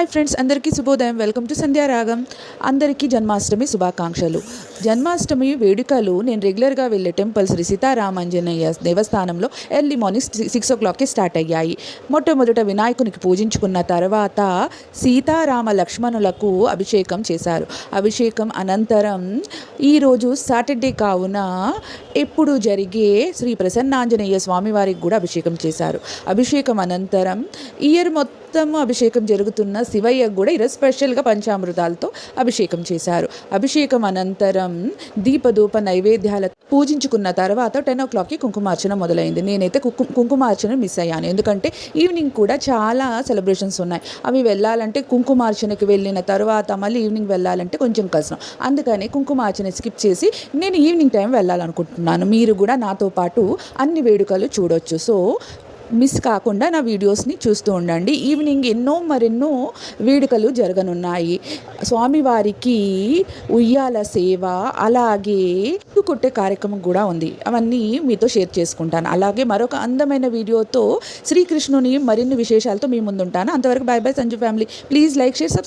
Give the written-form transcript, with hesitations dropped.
Hi friends, అందరికీ శుభోదయం. Welcome to సంధ్యా రాగం. అందరికీ జన్మాష్టమి శుభాకాంక్షలు. జన్మాష్టమి వేడుకలు నేను రెగ్యులర్గా వెళ్ళే టెంపుల్ శ్రీ సీతారామాంజనేయ దేవస్థానంలో ఎర్లీ మార్నింగ్ 6 o'clockకి స్టార్ట్ అయ్యాయి. మొట్టమొదట వినాయకునికి పూజించుకున్న తర్వాత సీతారామ లక్ష్మణులకు అభిషేకం చేశారు. అభిషేకం అనంతరం ఈరోజు సాటర్డే కావున ఎప్పుడు జరిగే శ్రీ ప్రసన్నాంజనేయ స్వామివారికి కూడా అభిషేకం చేశారు. అభిషేకం అనంతరం ఇయర్ మొత్తం అభిషేకం జరుగుతున్న శివయ్యకు కూడా ఈరోజు స్పెషల్గా పంచామృతాలతో అభిషేకం చేశారు. అభిషేకం అనంతరం దీపధూప నైవేద్యాల పూజించుకున్న తర్వాత 10 o'clockకి కుంకుమార్చన మొదలైంది. నేనైతే కుంకుమార్చన మిస్ అయ్యాను, ఎందుకంటే ఈవినింగ్ కూడా చాలా సెలబ్రేషన్స్ ఉన్నాయి. అవి వెళ్ళాలంటే కుంకుమార్చనకి వెళ్ళిన తర్వాత మళ్ళీ ఈవినింగ్ వెళ్ళాలంటే కొంచెం కష్టం. అందుకని కుంకుమార్చన స్కిప్ చేసి నేను ఈవినింగ్ టైం వెళ్ళాలనుకుంటున్నాను. మీరు కూడా నాతో పాటు అన్ని వేడుకలు చూడొచ్చు. సో మిస్ కాకుండా నా వీడియోస్ని చూస్తూ ఉండండి. ఈవినింగ్ మరెన్నో వేడుకలు జరగనున్నాయి. స్వామివారికి ఉయ్యాల సేవ, అలాగే కొట్టే కార్యక్రమం కూడా ఉంది. అవన్నీ మీతో షేర్ చేసుకుంటాను. అలాగే మరొక అందమైన వీడియోతో శ్రీకృష్ణుని మరిన్ని విశేషాలతో మీ ముందుంటాను. అంతవరకు by by Sanju family. Please like, share, subscribe.